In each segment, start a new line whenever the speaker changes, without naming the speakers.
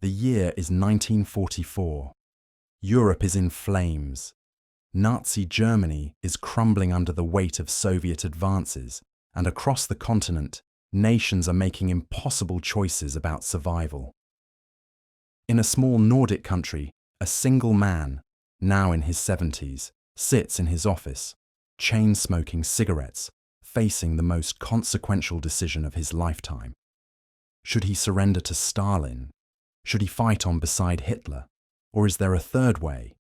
The year is 1944. Europe is in flames. Nazi Germany is crumbling under the weight of Soviet advances, and across the continent, nations are making impossible choices about survival. In a small Nordic country, a single man, now in his 70s, sits in his office, chain-smoking cigarettes, facing the most consequential decision of his lifetime. Should he surrender to Stalin? Should he fight on beside Hitler? Or is there a third way?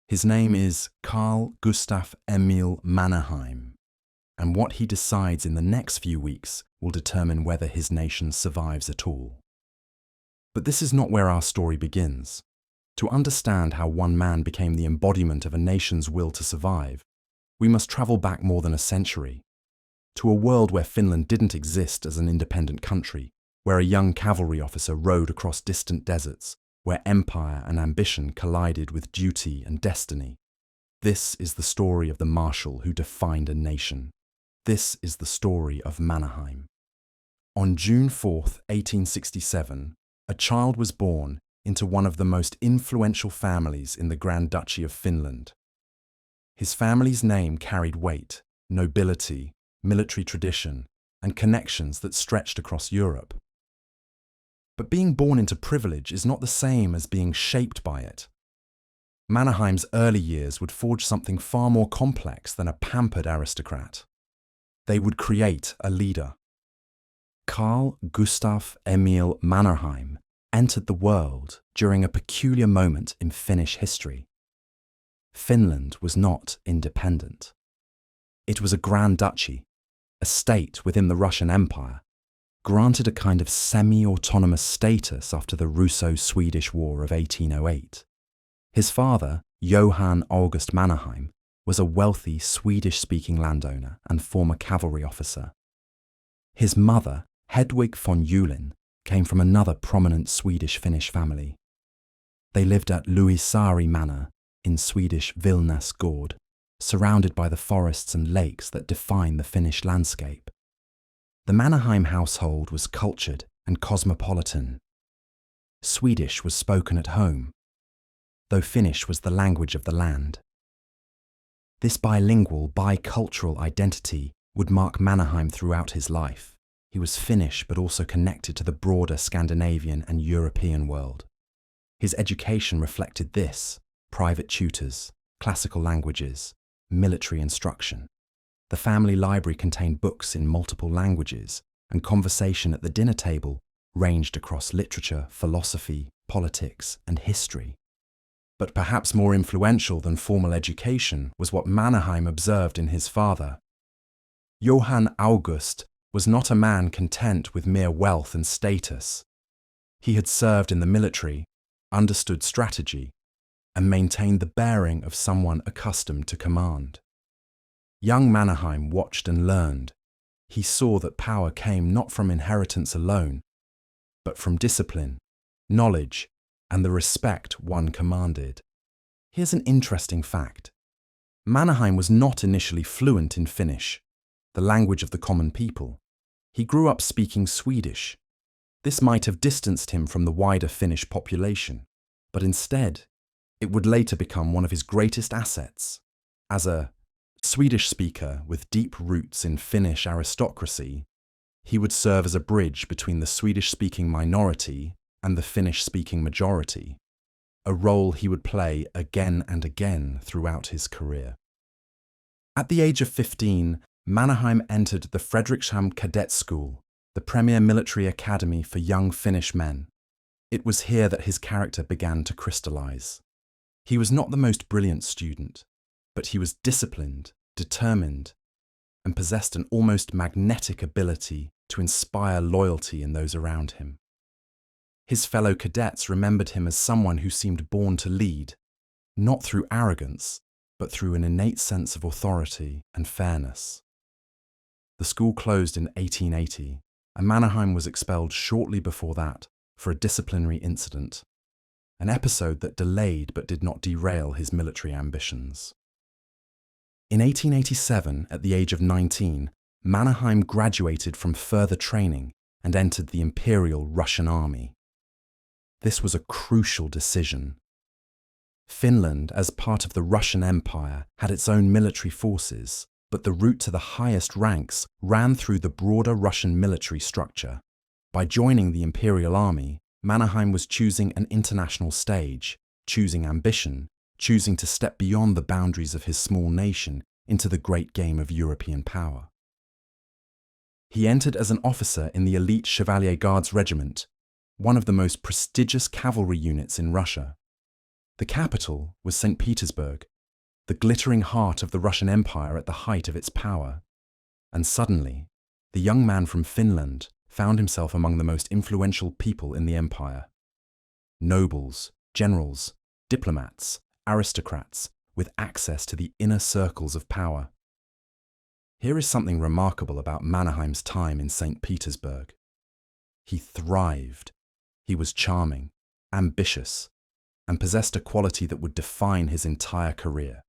His name is Carl Gustav Emil Mannerheim, and what he decides in the next few weeks will determine whether his nation survives at all. But this is not where our story begins. To understand how one man became the embodiment of a nation's will to survive, we must travel back more than a century, to a world where Finland didn't exist as an independent country, where a young cavalry officer rode across distant deserts, where empire and ambition collided with duty and destiny. This is the story of the marshal who defined a nation. This is the story of Mannerheim. On June 4th, 1867, a child was born into one of the most influential families in the Grand Duchy of Finland. His family's name carried weight, nobility, military tradition, and connections that stretched across Europe. But being born into privilege is not the same as being shaped by it. Mannerheim's early years would forge something far more complex than a pampered aristocrat. They would create a leader. Carl Gustav Emil Mannerheim entered the world during a peculiar moment in Finnish history. Finland was not independent. It was a Grand Duchy, a state within the Russian Empire, granted a kind of semi-autonomous status after the Russo-Swedish War of 1808. His father, Johann August Mannerheim, was a wealthy Swedish-speaking landowner and former cavalry officer. His mother, Hedwig von Julin, came from another prominent Swedish-Finnish family. They lived at Luisari Manor in Swedish Vilnäs Gård, surrounded by the forests and lakes that define the Finnish landscape. The Mannerheim household was cultured and cosmopolitan. Swedish was spoken at home, though Finnish was the language of the land. This bilingual, bicultural identity would mark Mannerheim throughout his life. He was Finnish but also connected to the broader Scandinavian and European world. His education reflected this: private tutors, classical languages, military instruction. The family library contained books in multiple languages, and conversation at the dinner table ranged across literature, philosophy, politics, and history. But perhaps more influential than formal education was what Mannerheim observed in his father. Johann August was not a man content with mere wealth and status. He had served in the military, understood strategy, and maintained the bearing of someone accustomed to command. Young Mannerheim watched and learned. He saw that power came not from inheritance alone, but from discipline, knowledge, and the respect one commanded. Here's an interesting fact. Mannerheim was not initially fluent in Finnish, the language of the common people. He grew up speaking Swedish. This might have distanced him from the wider Finnish population, but instead, it would later become one of his greatest assets. As a Swedish speaker with deep roots in Finnish aristocracy, he would serve as a bridge between the Swedish-speaking minority and the Finnish-speaking majority, a role he would play again and again throughout his career. At the age of 15, Mannerheim entered the Fredrikshamn Cadet School, the premier military academy for young Finnish men. It was here that his character began to crystallize. He was not the most brilliant student, but he was disciplined, determined, and possessed an almost magnetic ability to inspire loyalty in those around him. His fellow cadets remembered him as someone who seemed born to lead, not through arrogance, but through an innate sense of authority and fairness. The school closed in 1880, and Mannerheim was expelled shortly before that for a disciplinary incident, an episode that delayed but did not derail his military ambitions. In 1887, at the age of 19, Mannerheim graduated from further training and entered the Imperial Russian Army. This was a crucial decision. Finland, as part of the Russian Empire, had its own military forces, but the route to the highest ranks ran through the broader Russian military structure. By joining the Imperial Army, Mannerheim was choosing an international stage, choosing ambition, choosing to step beyond the boundaries of his small nation into the great game of European power. He entered as an officer in the elite Chevalier Guards Regiment, one of the most prestigious cavalry units in Russia. The capital was St. Petersburg, the glittering heart of the Russian Empire at the height of its power. And suddenly, the young man from Finland found himself among the most influential people in the empire. Nobles, generals, diplomats, aristocrats, with access to the inner circles of power. Here is something remarkable about Mannerheim's time in St. Petersburg. He thrived. He was charming, ambitious, and possessed a quality that would define his entire career: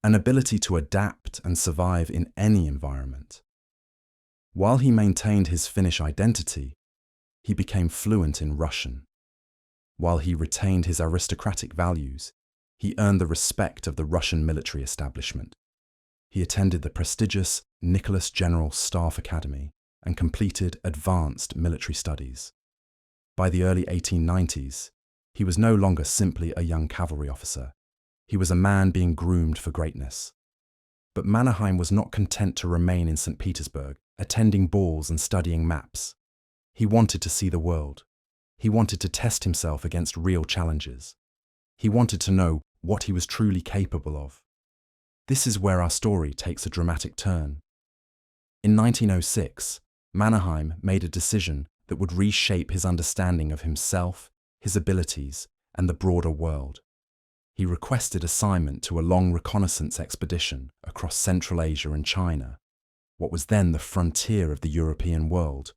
an ability to adapt and survive in any environment. While he maintained his Finnish identity, he became fluent in Russian. While he retained his aristocratic values, he earned the respect of the Russian military establishment. He attended the prestigious Nicholas General Staff Academy and completed advanced military studies. By the early 1890s, he was no longer simply a young cavalry officer. He was a man being groomed for greatness. But Mannerheim was not content to remain in St. Petersburg, attending balls and studying maps. He wanted to see the world. He wanted to test himself against real challenges. He wanted to know what he was truly capable of. This is where our story takes a dramatic turn. In 1906, Mannerheim made a decision that would reshape his understanding of himself, his abilities, and the broader world. He requested assignment to a long reconnaissance expedition across Central Asia and China, what was then the frontier of the European world,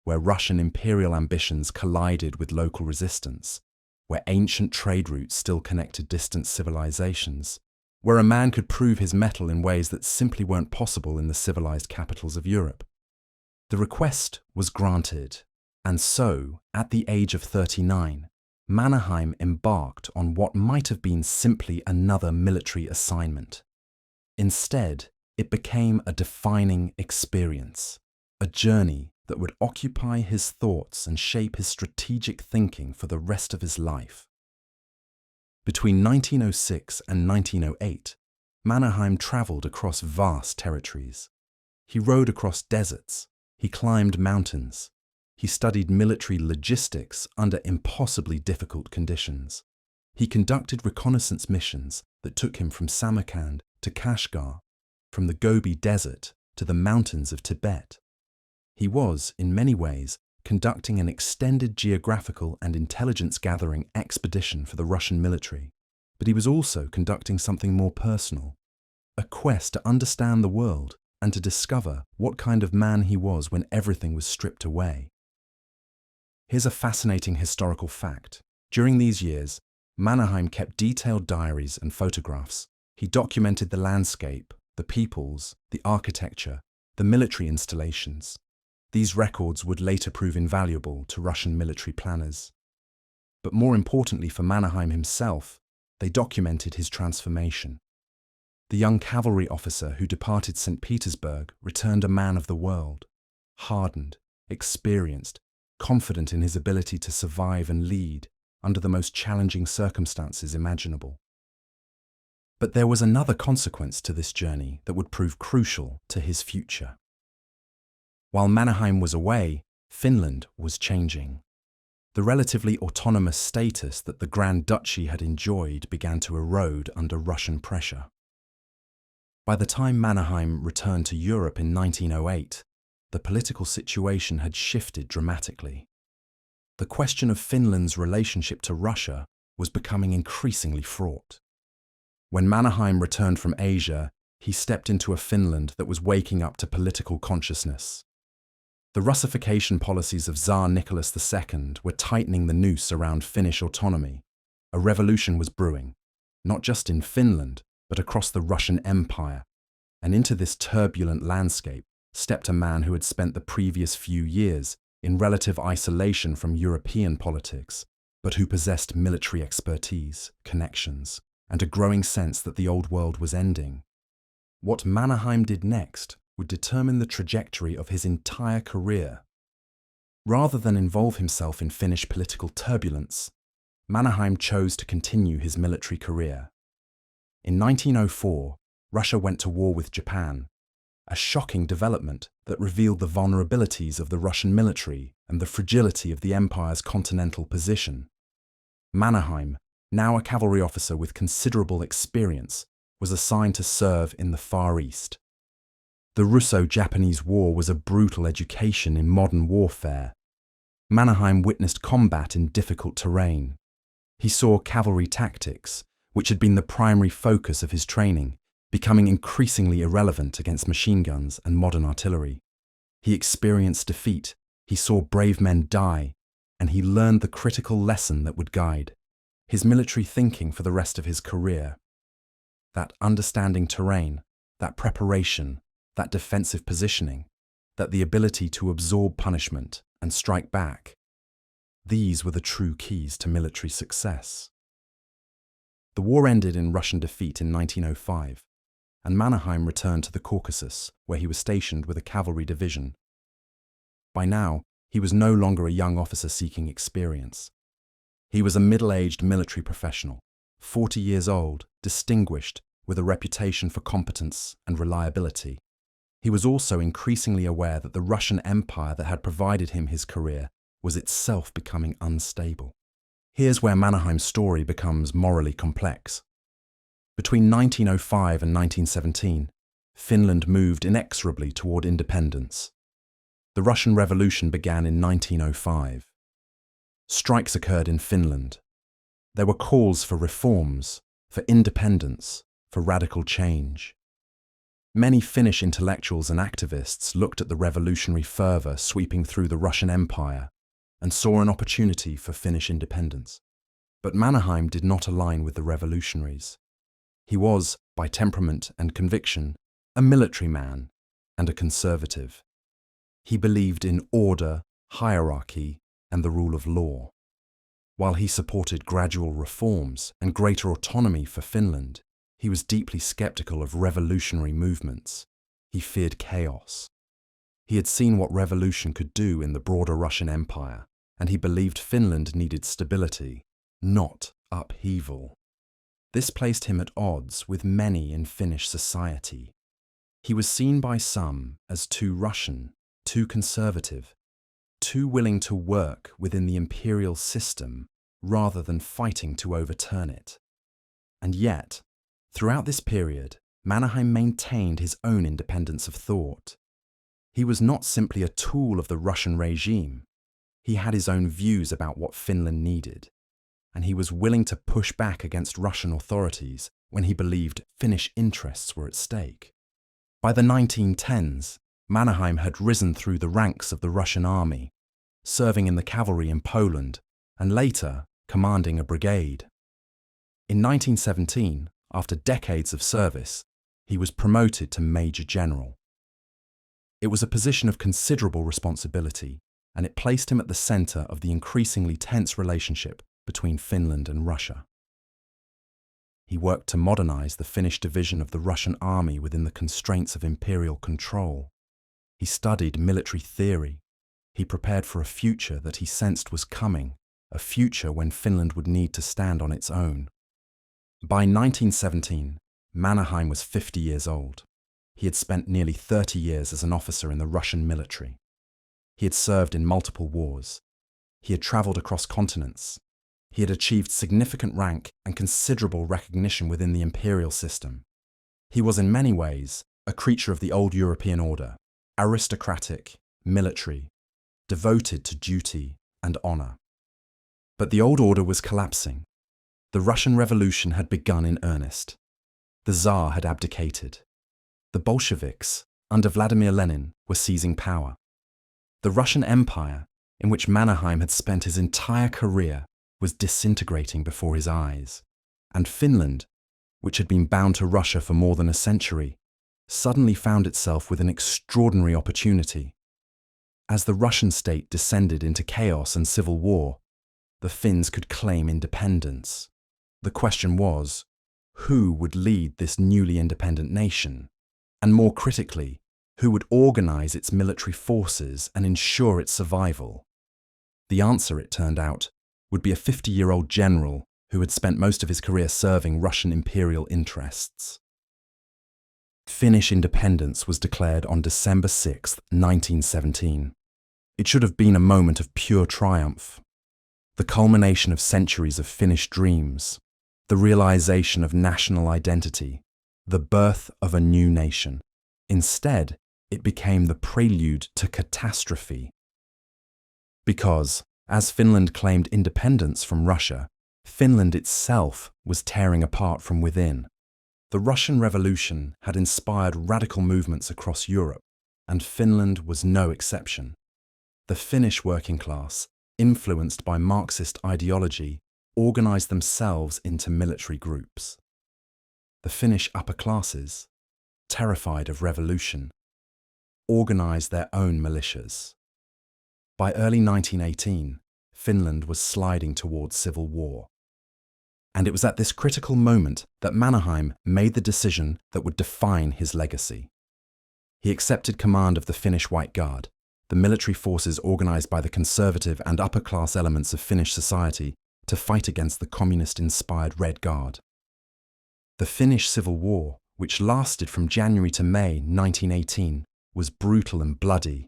where Russian imperial ambitions collided with local resistance, where ancient trade routes still connected distant civilizations, where a man could prove his mettle in ways that simply weren't possible in the civilized capitals of Europe. The request was granted, and so, at the age of 39, Mannerheim embarked on what might have been simply another military assignment. Instead, it became a defining experience, a journey that would occupy his thoughts and shape his strategic thinking for the rest of his life. Between 1906 and 1908, Mannerheim traveled across vast territories. He rode across deserts, he climbed mountains, he studied military logistics under impossibly difficult conditions. He conducted reconnaissance missions that took him from Samarkand to Kashgar, from the Gobi Desert to the mountains of Tibet. He was, in many ways, conducting an extended geographical and intelligence-gathering expedition for the Russian military, but he was also conducting something more personal, a quest to understand the world and to discover what kind of man he was when everything was stripped away. Here's a fascinating historical fact. During these years, Mannerheim kept detailed diaries and photographs. He documented the landscape, the peoples, the architecture, the military installations. These records would later prove invaluable to Russian military planners. But more importantly for Mannerheim himself, they documented his transformation. The young cavalry officer who departed St. Petersburg returned a man of the world, hardened, experienced, confident in his ability to survive and lead under the most challenging circumstances imaginable. But there was another consequence to this journey that would prove crucial to his future. While Mannerheim was away, Finland was changing. The relatively autonomous status that the Grand Duchy had enjoyed began to erode under Russian pressure. By the time Mannerheim returned to Europe in 1908, the political situation had shifted dramatically. The question of Finland's relationship to Russia was becoming increasingly fraught. When Mannerheim returned from Asia, he stepped into a Finland that was waking up to political consciousness. The Russification policies of Tsar Nicholas II were tightening the noose around Finnish autonomy. A revolution was brewing, not just in Finland, but across the Russian Empire. And into this turbulent landscape stepped a man who had spent the previous few years in relative isolation from European politics, but who possessed military expertise, connections, and a growing sense that the old world was ending. What Mannerheim did next would determine the trajectory of his entire career. Rather than involve himself in Finnish political turbulence, Mannerheim chose to continue his military career. In 1904, Russia went to war with Japan, a shocking development that revealed the vulnerabilities of the Russian military and the fragility of the empire's continental position. Mannerheim, now a cavalry officer with considerable experience, was assigned to serve in the Far East. The Russo-Japanese War was a brutal education in modern warfare. Mannerheim witnessed combat in difficult terrain. He saw cavalry tactics, which had been the primary focus of his training, becoming increasingly irrelevant against machine guns and modern artillery. He experienced defeat, he saw brave men die, and he learned the critical lesson that would guide his military thinking for the rest of his career. That understanding terrain, that preparation, that defensive positioning, that the ability to absorb punishment and strike back. These were the true keys to military success. The war ended in Russian defeat in 1905, and Mannerheim returned to the Caucasus, where he was stationed with a cavalry division. By now, he was no longer a young officer seeking experience. He was a middle-aged military professional, 40 years old, distinguished, with a reputation for competence and reliability. He was also increasingly aware that the Russian Empire that had provided him his career was itself becoming unstable. Here's where Mannerheim's story becomes morally complex. Between 1905 and 1917, Finland moved inexorably toward independence. The Russian Revolution began in 1905. Strikes occurred in Finland. There were calls for reforms, for independence, for radical change. Many Finnish intellectuals and activists looked at the revolutionary fervour sweeping through the Russian Empire and saw an opportunity for Finnish independence. But Mannerheim did not align with the revolutionaries. He was, by temperament and conviction, a military man and a conservative. He believed in order, hierarchy, and the rule of law. While he supported gradual reforms and greater autonomy for Finland, he was deeply skeptical of revolutionary movements. He feared chaos. He had seen what revolution could do in the broader Russian Empire, and he believed Finland needed stability, not upheaval. This placed him at odds with many in Finnish society. He was seen by some as too Russian, too conservative, too willing to work within the imperial system rather than fighting to overturn it. And yet, throughout this period, Mannerheim maintained his own independence of thought. He was not simply a tool of the Russian regime. He had his own views about what Finland needed, and he was willing to push back against Russian authorities when he believed Finnish interests were at stake. By the 1910s, Mannerheim had risen through the ranks of the Russian army, serving in the cavalry in Poland, and later commanding a brigade. In 1917, after decades of service, he was promoted to Major General. It was a position of considerable responsibility, and it placed him at the centre of the increasingly tense relationship between Finland and Russia. He worked to modernize the Finnish division of the Russian army within the constraints of imperial control. He studied military theory. He prepared for a future that he sensed was coming, a future when Finland would need to stand on its own. By 1917, Mannerheim was 50 years old. He had spent nearly 30 years as an officer in the Russian military. He had served in multiple wars. He had travelled across continents. He had achieved significant rank and considerable recognition within the imperial system. He was in many ways a creature of the old European order, aristocratic, military, devoted to duty and honour. But the old order was collapsing. The Russian Revolution had begun in earnest. The Tsar had abdicated. The Bolsheviks, under Vladimir Lenin, were seizing power. The Russian Empire, in which Mannerheim had spent his entire career, was disintegrating before his eyes. And Finland, which had been bound to Russia for more than a century, suddenly found itself with an extraordinary opportunity. As the Russian state descended into chaos and civil war, the Finns could claim independence. The question was, who would lead this newly independent nation? And more critically, who would organize its military forces and ensure its survival? The answer, it turned out, would be a 50-year-old general who had spent most of his career serving Russian imperial interests. Finnish independence was declared on December 6, 1917. It should have been a moment of pure triumph, the culmination of centuries of Finnish dreams, the realization of national identity, the birth of a new nation. Instead, it became the prelude to catastrophe. Because, as Finland claimed independence from Russia, Finland itself was tearing apart from within. The Russian Revolution had inspired radical movements across Europe, and Finland was no exception. The Finnish working class, influenced by Marxist ideology, organized themselves into military groups. The Finnish upper classes, terrified of revolution, organized their own militias. By early 1918, Finland was sliding towards civil war. And it was at this critical moment that Mannerheim made the decision that would define his legacy. He accepted command of the Finnish White Guard, the military forces organized by the conservative and upper-class elements of Finnish society to fight against the communist-inspired Red Guard. The Finnish Civil War, which lasted from January to May 1918, was brutal and bloody.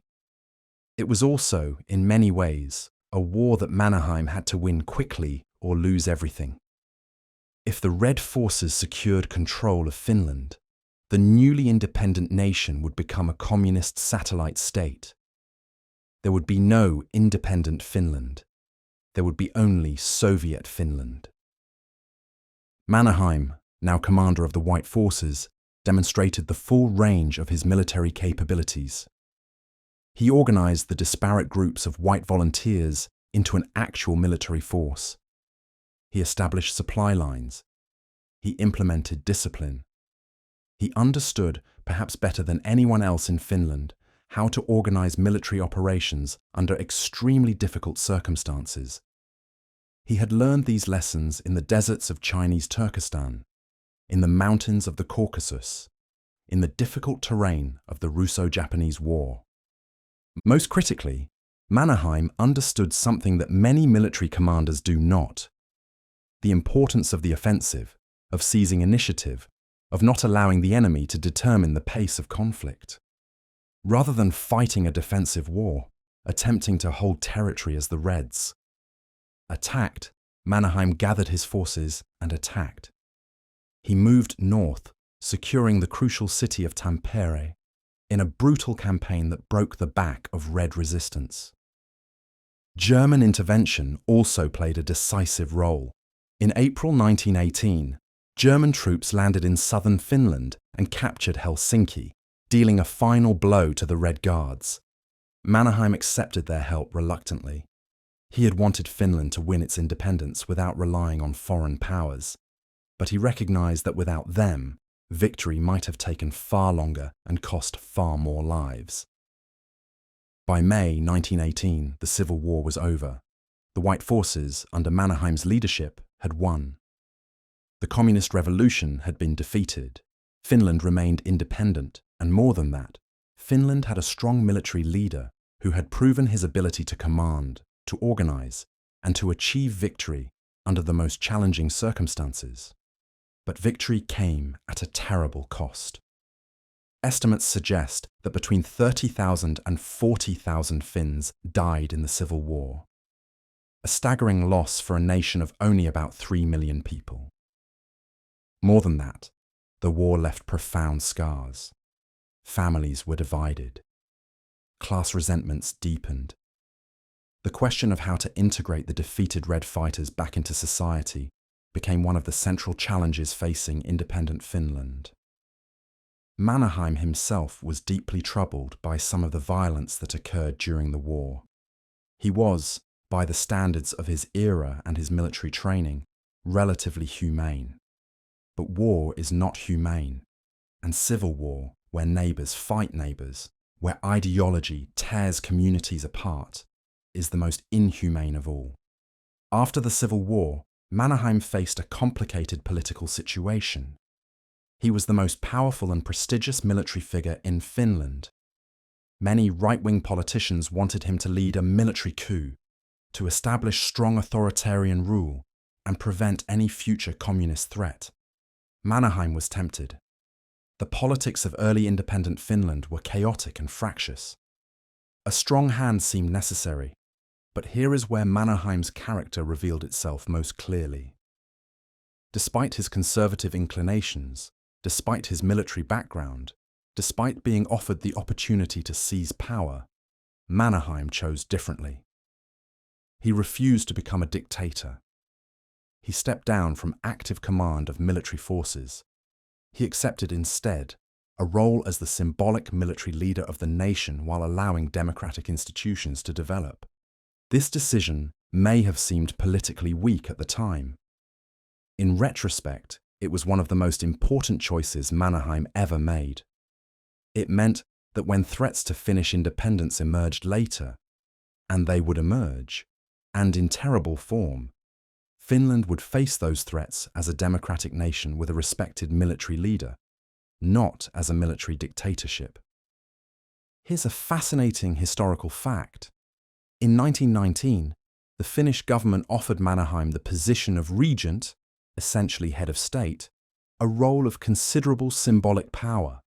It was also, in many ways, a war that Mannerheim had to win quickly or lose everything. If the Red forces secured control of Finland, the newly independent nation would become a communist satellite state. There would be no independent Finland. There would be only Soviet Finland. Mannerheim, now commander of the White Forces, demonstrated the full range of his military capabilities. He organized the disparate groups of white volunteers into an actual military force. He established supply lines. He implemented discipline. He understood, perhaps better than anyone else in Finland, how to organize military operations under extremely difficult circumstances. He had learned these lessons in the deserts of Chinese Turkestan, in the mountains of the Caucasus, in the difficult terrain of the Russo-Japanese War. Most critically, Mannerheim understood something that many military commanders do not: the importance of the offensive, of seizing initiative, of not allowing the enemy to determine the pace of conflict. Rather than fighting a defensive war, attempting to hold territory as the Reds attacked, Mannerheim gathered his forces and attacked. He moved north, securing the crucial city of Tampere, in a brutal campaign that broke the back of Red resistance. German intervention also played a decisive role. In April 1918, German troops landed in southern Finland and captured Helsinki, dealing a final blow to the Red Guards. Mannerheim accepted their help reluctantly. He had wanted Finland to win its independence without relying on foreign powers, but he recognized that without them, victory might have taken far longer and cost far more lives. By May 1918, the Civil War was over. The White Forces, under Mannerheim's leadership, had won. The Communist Revolution had been defeated. Finland remained independent, and more than that, Finland had a strong military leader who had proven his ability to command, to organize, and to achieve victory under the most challenging circumstances. But victory came at a terrible cost. Estimates suggest that between 30,000 and 40,000 Finns died in the Civil War. A staggering loss for a nation of only about 3 million people. More than that, the war left profound scars. Families were divided. Class resentments deepened. The question of how to integrate the defeated Red fighters back into society became one of the central challenges facing independent Finland. Mannerheim himself was deeply troubled by some of the violence that occurred during the war. He was, by the standards of his era and his military training, relatively humane. But war is not humane, and civil war, where neighbours fight neighbours, where ideology tears communities apart, is the most inhumane of all. After the Civil War, Mannerheim faced a complicated political situation. He was the most powerful and prestigious military figure in Finland. Many right-wing politicians wanted him to lead a military coup, to establish strong authoritarian rule and prevent any future communist threat. Mannerheim was tempted. The politics of early independent Finland were chaotic and fractious. A strong hand seemed necessary, but here is where Mannerheim's character revealed itself most clearly. Despite his conservative inclinations, despite his military background, despite being offered the opportunity to seize power, Mannerheim chose differently. He refused to become a dictator. He stepped down from active command of military forces. He accepted instead a role as the symbolic military leader of the nation while allowing democratic institutions to develop. This decision may have seemed politically weak at the time. In retrospect, it was one of the most important choices Mannerheim ever made. It meant that when threats to Finnish independence emerged later, and they would emerge, and in terrible form, Finland would face those threats as a democratic nation with a respected military leader, not as a military dictatorship. Here's a fascinating historical fact. In 1919, the Finnish government offered Mannerheim the position of regent, essentially head of state, a role of considerable symbolic power.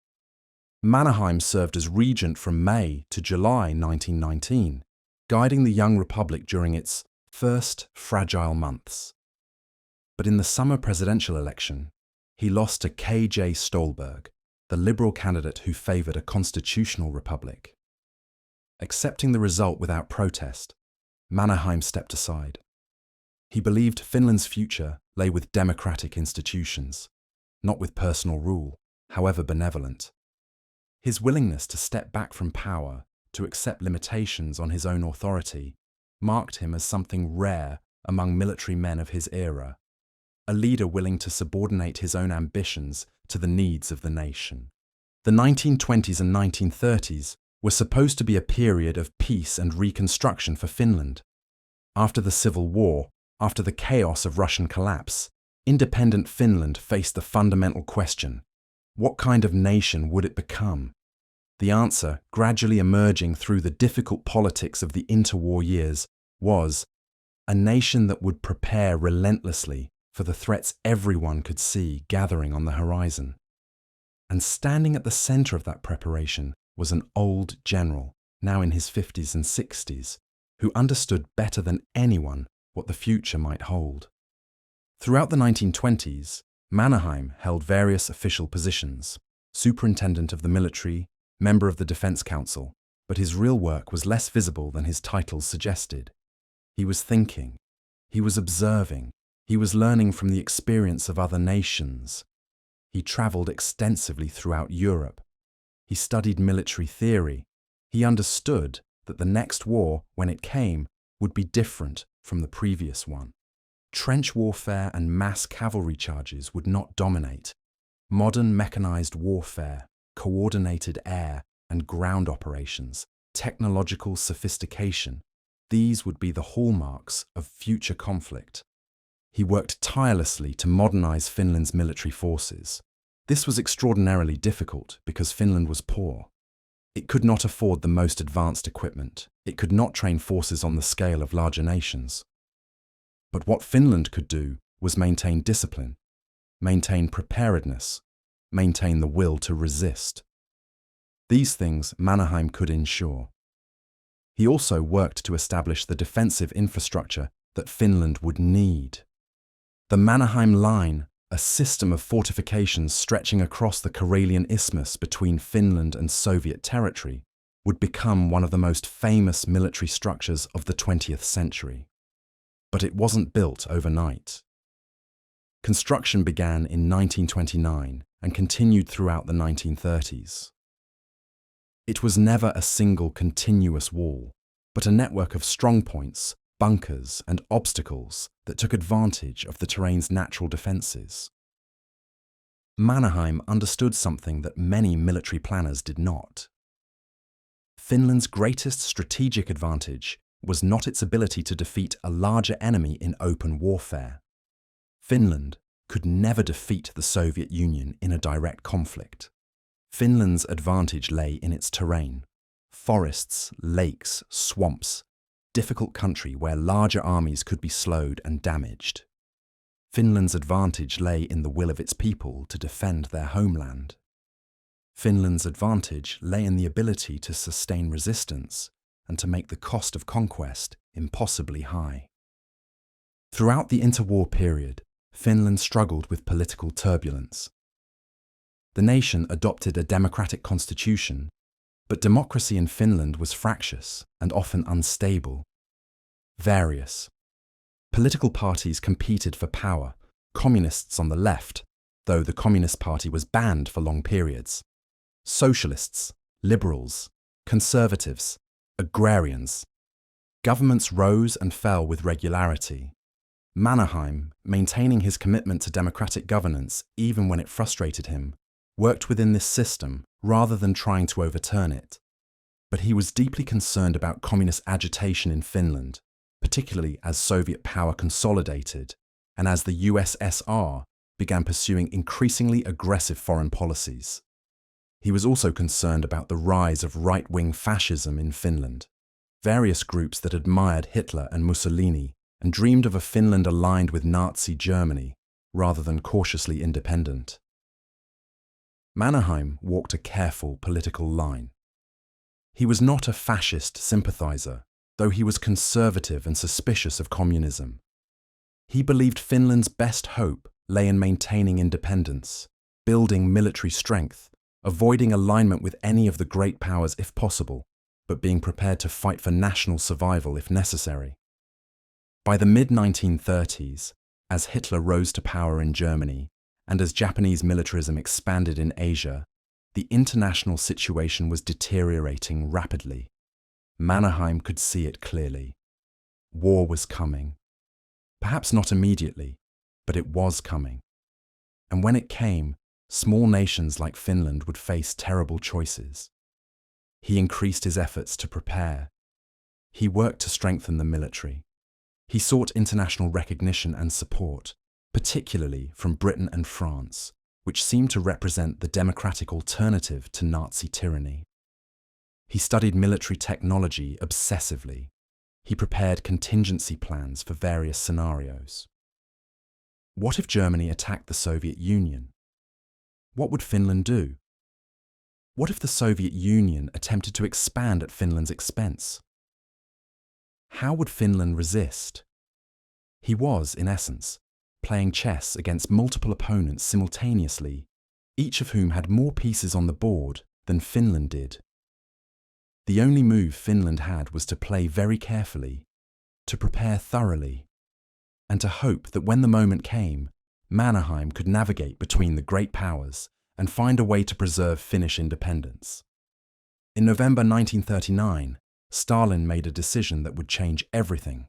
Mannerheim served as regent from May to July 1919, guiding the young republic during its first fragile months. But in the summer presidential election, he lost to K.J. Stolberg, the liberal candidate who favoured a constitutional republic. Accepting the result without protest, Mannerheim stepped aside. He believed Finland's future lay with democratic institutions, not with personal rule, however benevolent. His willingness to step back from power, to accept limitations on his own authority, marked him as something rare among military men of his era, a leader willing to subordinate his own ambitions to the needs of the nation. The 1920s and 1930s were supposed to be a period of peace and reconstruction for Finland. After the Civil War, after the chaos of Russian collapse, independent Finland faced the fundamental question: what kind of nation would it become? The answer, gradually emerging through the difficult politics of the interwar years, was a nation that would prepare relentlessly for the threats everyone could see gathering on the horizon. And standing at the center of that preparation was an old general, now in his 50s and 60s, who understood better than anyone what the future might hold. Throughout the 1920s, Mannerheim held various official positions: superintendent of the military, member of the Defense Council, but his real work was less visible than his titles suggested. He was thinking, he was observing, he was learning from the experience of other nations. He traveled extensively throughout Europe. He studied military theory. He understood that the next war, when it came, would be different from the previous one. Trench warfare and mass cavalry charges would not dominate. Modern mechanized warfare, coordinated air and ground operations, technological sophistication, these would be the hallmarks of future conflict. He worked tirelessly to modernize Finland's military forces. This was extraordinarily difficult because Finland was poor. It could not afford the most advanced equipment. It could not train forces on the scale of larger nations. But what Finland could do was maintain discipline, maintain preparedness, maintain the will to resist. These things Mannerheim could ensure. He also worked to establish the defensive infrastructure that Finland would need. The Mannerheim Line, a system of fortifications stretching across the Karelian Isthmus between Finland and Soviet territory, would become one of the most famous military structures of the 20th century. But it wasn't built overnight. Construction began in 1929 and continued throughout the 1930s. It was never a single continuous wall, but a network of strongpoints, bunkers, and obstacles that took advantage of the terrain's natural defences. Mannerheim understood something that many military planners did not. Finland's greatest strategic advantage was not its ability to defeat a larger enemy in open warfare. Finland could never defeat the Soviet Union in a direct conflict. Finland's advantage lay in its terrain: forests, lakes, swamps, difficult country where larger armies could be slowed and damaged. Finland's advantage lay in the will of its people to defend their homeland. Finland's advantage lay in the ability to sustain resistance and to make the cost of conquest impossibly high. Throughout the interwar period, Finland struggled with political turbulence. The nation adopted a democratic constitution, but democracy in Finland was fractious and often unstable. Various political parties competed for power: communists on the left, though the Communist Party was banned for long periods; socialists, liberals, conservatives, agrarians. Governments rose and fell with regularity. Mannerheim, maintaining his commitment to democratic governance even when it frustrated him, worked within this system rather than trying to overturn it. But he was deeply concerned about communist agitation in Finland, particularly as Soviet power consolidated and as the USSR began pursuing increasingly aggressive foreign policies. He was also concerned about the rise of right-wing fascism in Finland. Various groups that admired Hitler and Mussolini and dreamed of a Finland aligned with Nazi Germany rather than cautiously independent. Mannerheim walked a careful political line. He was not a fascist sympathizer, though he was conservative and suspicious of communism. He believed Finland's best hope lay in maintaining independence, building military strength, avoiding alignment with any of the great powers if possible, but being prepared to fight for national survival if necessary. By the mid-1930s, as Hitler rose to power in Germany, and as Japanese militarism expanded in Asia, the international situation was deteriorating rapidly. Mannerheim could see it clearly. War was coming. Perhaps not immediately, but it was coming. And when it came, small nations like Finland would face terrible choices. He increased his efforts to prepare. He worked to strengthen the military. He sought international recognition and support, particularly from Britain and France, which seemed to represent the democratic alternative to Nazi tyranny. He studied military technology obsessively. He prepared contingency plans for various scenarios. What if Germany attacked the Soviet Union? What would Finland do? What if the Soviet Union attempted to expand at Finland's expense? How would Finland resist? He was, in essence, playing chess against multiple opponents simultaneously, each of whom had more pieces on the board than Finland did. The only move Finland had was to play very carefully, to prepare thoroughly, and to hope that when the moment came, Mannerheim could navigate between the great powers and find a way to preserve Finnish independence. In November 1939, Stalin made a decision that would change everything.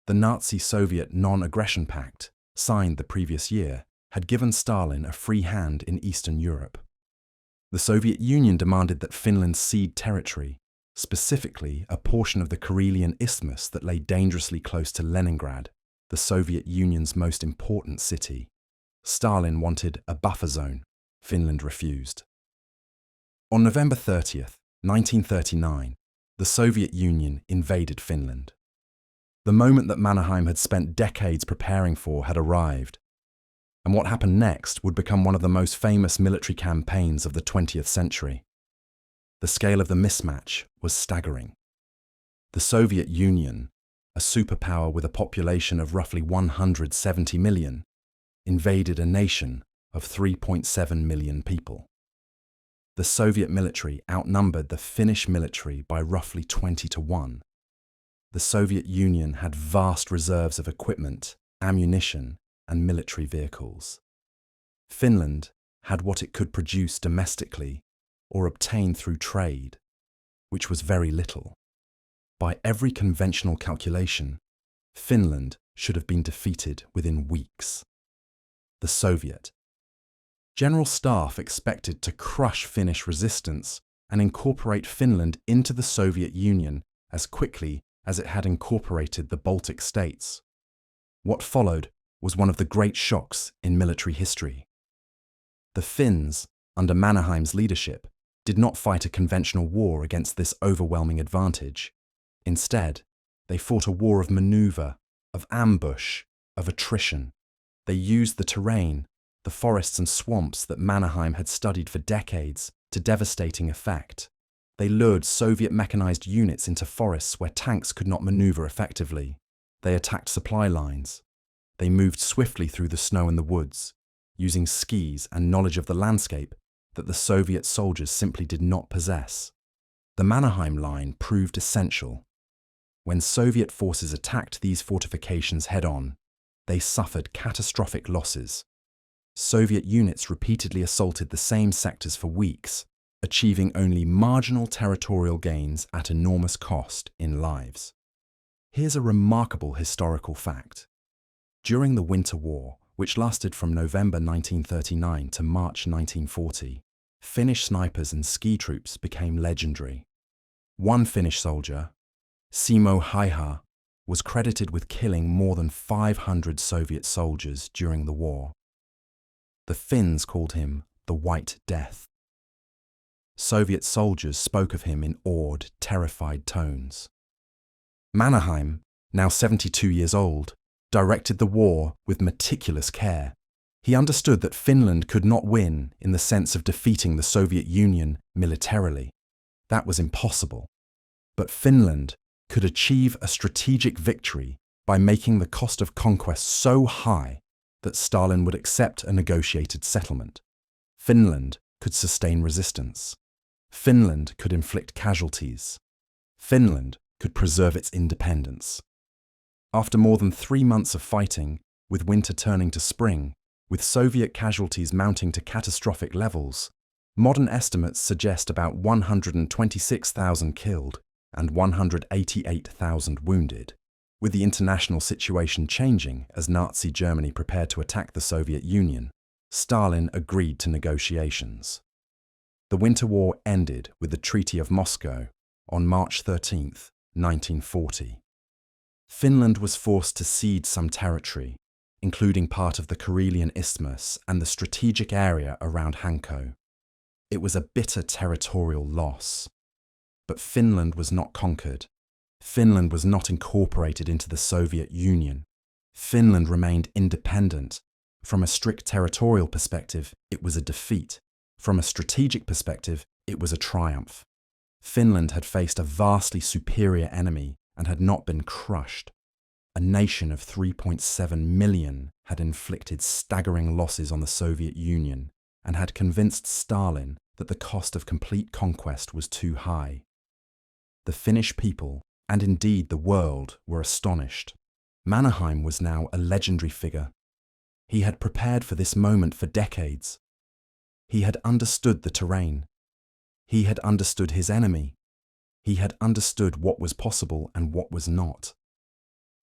The Nazi-Soviet Non-Aggression Pact, signed the previous year, had given Stalin a free hand in Eastern Europe. The Soviet Union demanded that Finland cede territory, specifically a portion of the Karelian Isthmus that lay dangerously close to Leningrad, the Soviet Union's most important city. Stalin wanted a buffer zone. Finland refused. On November 30th, 1939, the Soviet Union invaded Finland. The moment that Mannerheim had spent decades preparing for had arrived, and what happened next would become one of the most famous military campaigns of the 20th century. The scale of the mismatch was staggering. The Soviet Union, a superpower with a population of roughly 170 million, invaded a nation of 3.7 million people. The Soviet military outnumbered the Finnish military by roughly 20-1. The Soviet Union had vast reserves of equipment, ammunition, and military vehicles. Finland had what it could produce domestically or obtain through trade, which was very little. By every conventional calculation, Finland should have been defeated within weeks. The Soviet General Staff expected to crush Finnish resistance and incorporate Finland into the Soviet Union as quickly as it had incorporated the Baltic states. What followed was one of the great shocks in military history. The Finns, under Mannerheim's leadership, did not fight a conventional war against this overwhelming advantage. Instead, they fought a war of maneuver, of ambush, of attrition. They used the terrain, the forests and swamps that Mannerheim had studied for decades, to devastating effect. They lured Soviet mechanized units into forests where tanks could not maneuver effectively. They attacked supply lines. They moved swiftly through the snow and the woods, using skis and knowledge of the landscape that the Soviet soldiers simply did not possess. The Mannerheim Line proved essential. When Soviet forces attacked these fortifications head-on, they suffered catastrophic losses. Soviet units repeatedly assaulted the same sectors for weeks, achieving only marginal territorial gains at enormous cost in lives. Here's a remarkable historical fact. During the Winter War, which lasted from November 1939 to March 1940, Finnish snipers and ski troops became legendary. One Finnish soldier, Simo Häyhä, was credited with killing more than 500 Soviet soldiers during the war. The Finns called him the White Death. Soviet soldiers spoke of him in awed, terrified tones. Mannerheim, now 72 years old, directed the war with meticulous care. He understood that Finland could not win in the sense of defeating the Soviet Union militarily. That was impossible. But Finland could achieve a strategic victory by making the cost of conquest so high that Stalin would accept a negotiated settlement. Finland could sustain resistance. Finland could inflict casualties. Finland could preserve its independence. After more than 3 months of fighting, with winter turning to spring, with Soviet casualties mounting to catastrophic levels, modern estimates suggest about 126,000 killed and 188,000 wounded. With the international situation changing as Nazi Germany prepared to attack the Soviet Union, Stalin agreed to negotiations. The Winter War ended with the Treaty of Moscow on March 13, 1940. Finland was forced to cede some territory, including part of the Karelian Isthmus and the strategic area around Hanko. It was a bitter territorial loss. But Finland was not conquered. Finland was not incorporated into the Soviet Union. Finland remained independent. From a strict territorial perspective, it was a defeat. From a strategic perspective, it was a triumph. Finland had faced a vastly superior enemy and had not been crushed. A nation of 3.7 million had inflicted staggering losses on the Soviet Union and had convinced Stalin that the cost of complete conquest was too high. The Finnish people, and indeed the world, were astonished. Mannerheim was now a legendary figure. He had prepared for this moment for decades. He had understood the terrain. He had understood his enemy. He had understood what was possible and what was not.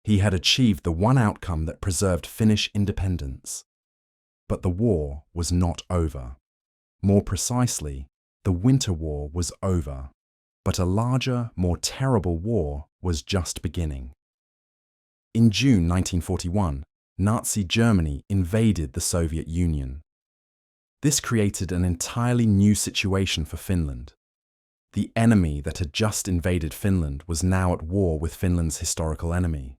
He had achieved the one outcome that preserved Finnish independence. But the war was not over. More precisely, the Winter War was over. But a larger, more terrible war was just beginning. In June 1941, Nazi Germany invaded the Soviet Union. This created an entirely new situation for Finland. The enemy that had just invaded Finland was now at war with Finland's historical enemy.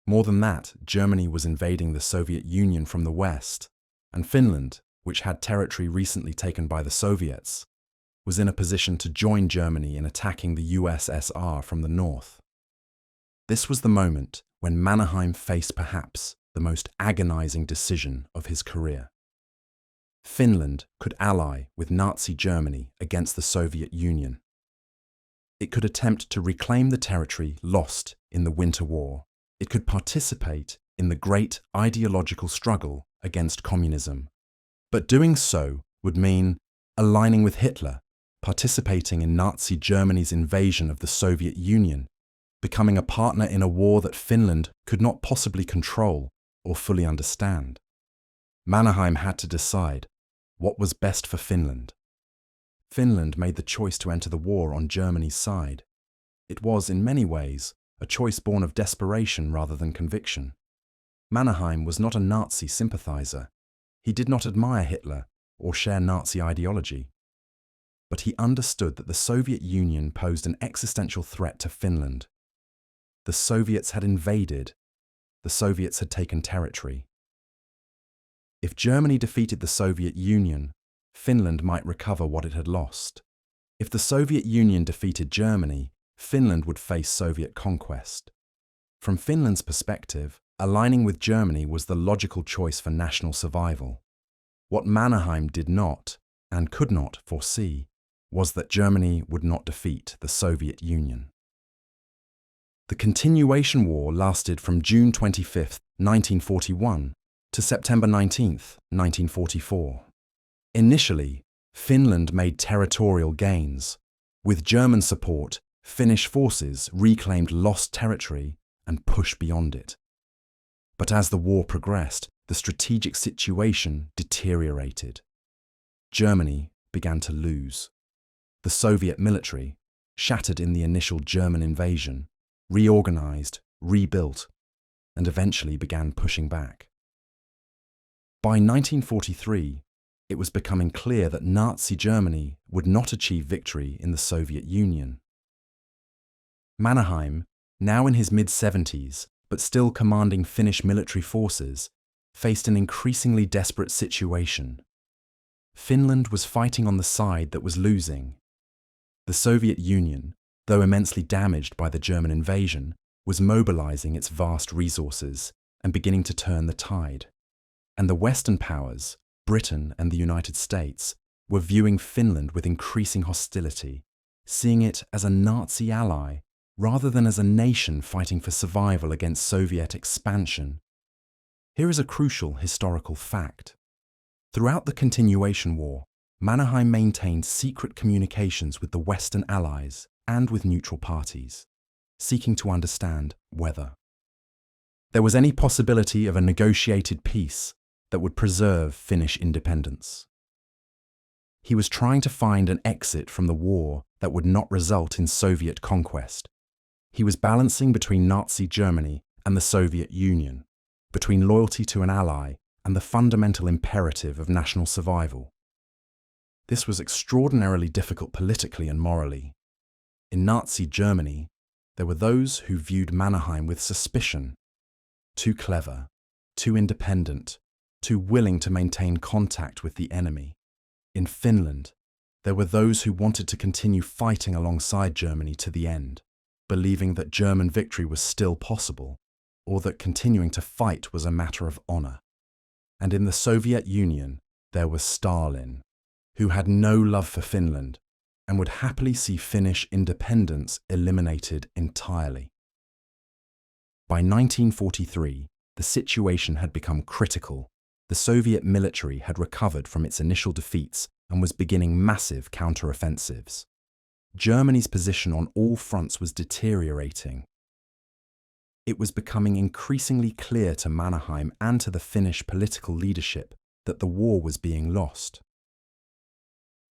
More than that, Germany was invading the Soviet Union from the west, and Finland, which had territory recently taken by the Soviets, was in a position to join Germany in attacking the USSR from the north. This was the moment when Mannerheim faced perhaps the most agonizing decision of his career. Finland could ally with Nazi Germany against the Soviet Union. It could attempt to reclaim the territory lost in the Winter War. It could participate in the great ideological struggle against communism. But doing so would mean aligning with Hitler, participating in Nazi Germany's invasion of the Soviet Union, becoming a partner in a war that Finland could not possibly control or fully understand. Mannerheim had to decide what was best for Finland. Finland made the choice to enter the war on Germany's side. It was, in many ways, a choice born of desperation rather than conviction. Mannerheim was not a Nazi sympathizer. He did not admire Hitler or share Nazi ideology. But he understood that the Soviet Union posed an existential threat to Finland. The Soviets had invaded. The Soviets had taken territory. If Germany defeated the Soviet Union, Finland might recover what it had lost. If the Soviet Union defeated Germany, Finland would face Soviet conquest. From Finland's perspective, aligning with Germany was the logical choice for national survival. What Mannerheim did not, and could not, foresee was that Germany would not defeat the Soviet Union. The Continuation War lasted from June 25, 1941 to September 19, 1944. Initially, Finland made territorial gains. With German support, Finnish forces reclaimed lost territory and pushed beyond it. But as the war progressed, the strategic situation deteriorated. Germany began to lose. The Soviet military, shattered in the initial German invasion, reorganized, rebuilt, and eventually began pushing back. By 1943, it was becoming clear that Nazi Germany would not achieve victory in the Soviet Union. Mannerheim, now in his mid-70s, but still commanding Finnish military forces, faced an increasingly desperate situation. Finland was fighting on the side that was losing. The Soviet Union, though immensely damaged by the German invasion, was mobilizing its vast resources and beginning to turn the tide. And the Western powers, Britain and the United States, were viewing Finland with increasing hostility, seeing it as a Nazi ally rather than as a nation fighting for survival against Soviet expansion. Here is a crucial historical fact. Throughout the Continuation War, Mannerheim maintained secret communications with the Western allies and with neutral parties, seeking to understand whether there was any possibility of a negotiated peace that would preserve Finnish independence. He was trying to find an exit from the war that would not result in Soviet conquest. He was balancing between Nazi Germany and the Soviet Union, between loyalty to an ally and the fundamental imperative of national survival. This was extraordinarily difficult politically and morally. In Nazi Germany, there were those who viewed Mannerheim with suspicion. Too clever, too independent, too willing to maintain contact with the enemy. In Finland, there were those who wanted to continue fighting alongside Germany to the end, believing that German victory was still possible, or that continuing to fight was a matter of honor. And in the Soviet Union, there was Stalin, who had no love for Finland and would happily see Finnish independence eliminated entirely. By 1943, the situation had become critical. The Soviet military had recovered from its initial defeats and was beginning massive counteroffensives. Germany's position on all fronts was deteriorating. It was becoming increasingly clear to Mannerheim and to the Finnish political leadership that the war was being lost.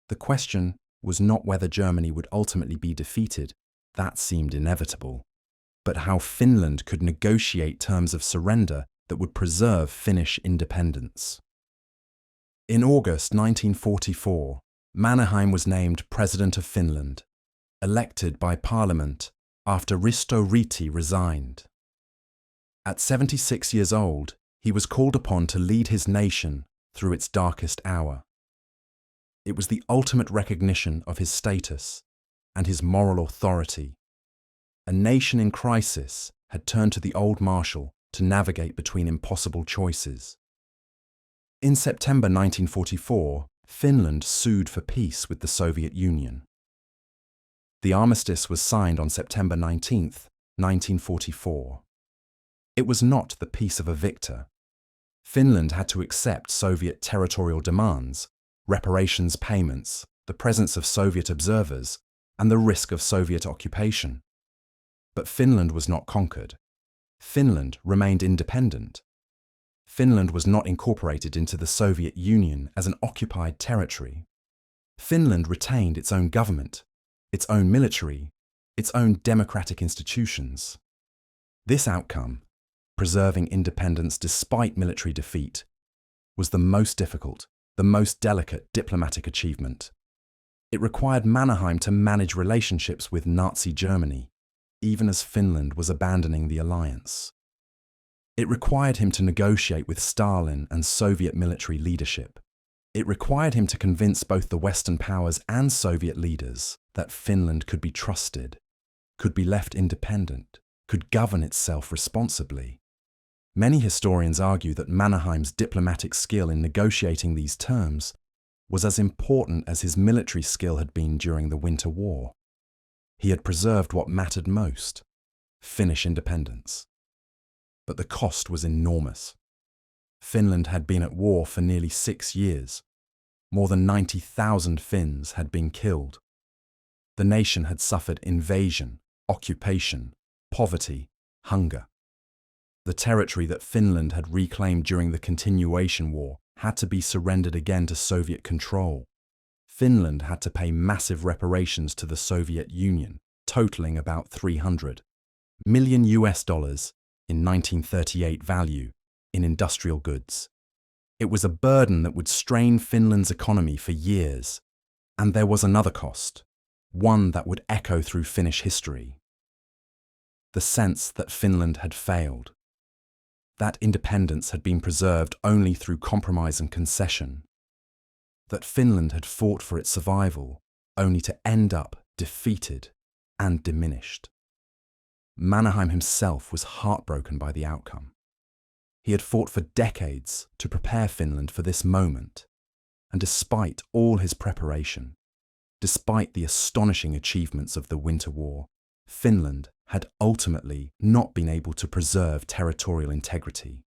The question was not whether Germany would ultimately be defeated, that seemed inevitable, but how Finland could negotiate terms of surrender that would preserve Finnish independence. In August 1944, Mannerheim was named President of Finland, elected by Parliament after Risto Ryti resigned. At 76 years old, he was called upon to lead his nation through its darkest hour. It was the ultimate recognition of his status and his moral authority. A nation in crisis had turned to the old marshal to navigate between impossible choices. In September 1944, Finland sued for peace with the Soviet Union. The armistice was signed on September 19, 1944. It was not the peace of a victor. Finland had to accept Soviet territorial demands, reparations payments, the presence of Soviet observers, and the risk of Soviet occupation. But Finland was not conquered. Finland remained independent. Finland was not incorporated into the Soviet Union as an occupied territory. Finland retained its own government, its own military, its own democratic institutions. This outcome, preserving independence despite military defeat, was the most difficult, the most delicate diplomatic achievement. It required Mannerheim to manage relationships with Nazi Germany, even as Finland was abandoning the alliance. It required him to negotiate with Stalin and Soviet military leadership. It required him to convince both the Western powers and Soviet leaders that Finland could be trusted, could be left independent, could govern itself responsibly. Many historians argue that Mannerheim's diplomatic skill in negotiating these terms was as important as his military skill had been during the Winter War. He had preserved what mattered most: Finnish independence. But the cost was enormous. Finland had been at war for nearly 6 years. More than 90,000 Finns had been killed. The nation had suffered invasion, occupation, poverty, hunger. The territory that Finland had reclaimed during the Continuation War had to be surrendered again to Soviet control. Finland had to pay massive reparations to the Soviet Union, totaling about $300 million in 1938 value in industrial goods. It was a burden that would strain Finland's economy for years, and there was another cost, one that would echo through Finnish history: the sense that Finland had failed, that independence had been preserved only through compromise and concession, that Finland had fought for its survival only to end up defeated and diminished. Mannerheim himself was heartbroken by the outcome. He had fought for decades to prepare Finland for this moment, and despite all his preparation, despite the astonishing achievements of the Winter War, Finland had ultimately not been able to preserve territorial integrity.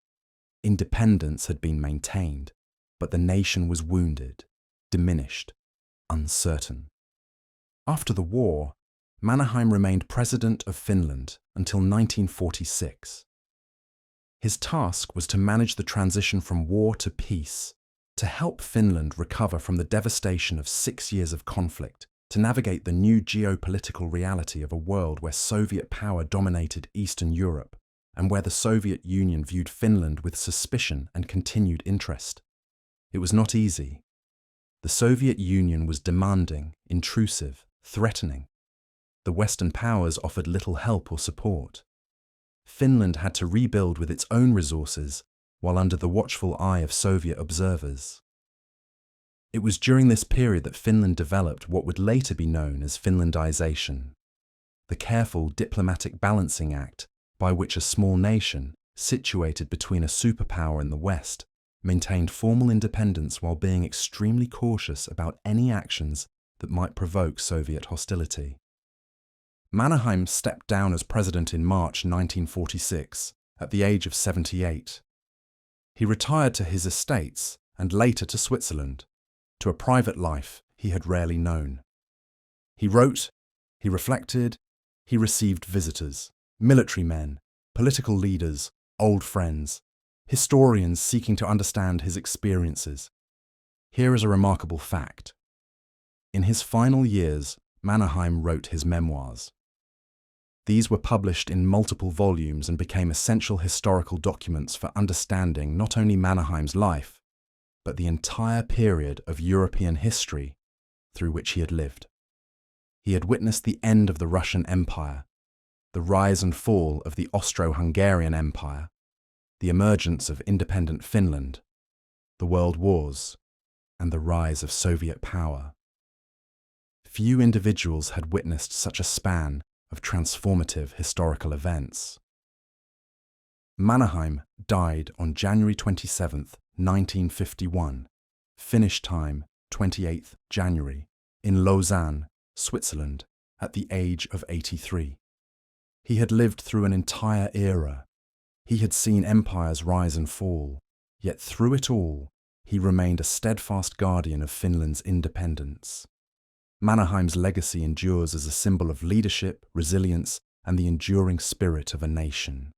Independence had been maintained, but the nation was wounded, diminished, uncertain. After the war, Mannerheim remained president of Finland until 1946. His task was to manage the transition from war to peace, to help Finland recover from the devastation of 6 years of conflict, to navigate the new geopolitical reality of a world where Soviet power dominated Eastern Europe and where the Soviet Union viewed Finland with suspicion and continued interest. It was not easy. The Soviet Union was demanding, intrusive, threatening. The Western powers offered little help or support. Finland had to rebuild with its own resources while under the watchful eye of Soviet observers. It was during this period that Finland developed what would later be known as Finlandization, the careful diplomatic balancing act by which a small nation, situated between a superpower in the West, maintained formal independence while being extremely cautious about any actions that might provoke Soviet hostility. Mannerheim stepped down as president in March 1946, at the age of 78. He retired to his estates and later to Switzerland, to a private life he had rarely known. He wrote, he reflected, he received visitors, military men, political leaders, old friends, historians seeking to understand his experiences. Here is a remarkable fact. In his final years, Mannerheim wrote his memoirs. These were published in multiple volumes and became essential historical documents for understanding not only Mannerheim's life, but the entire period of European history through which he had lived. He had witnessed the end of the Russian Empire, the rise and fall of the Austro-Hungarian Empire, the emergence of independent Finland, the world wars, and the rise of Soviet power. Few individuals had witnessed such a span of transformative historical events. Mannerheim died on January 27, 1951, Finnish time 28th January, in Lausanne, Switzerland, at the age of 83. He had lived through an entire era. He had seen empires rise and fall, yet through it all, he remained a steadfast guardian of Finland's independence. Mannerheim's legacy endures as a symbol of leadership, resilience, and the enduring spirit of a nation.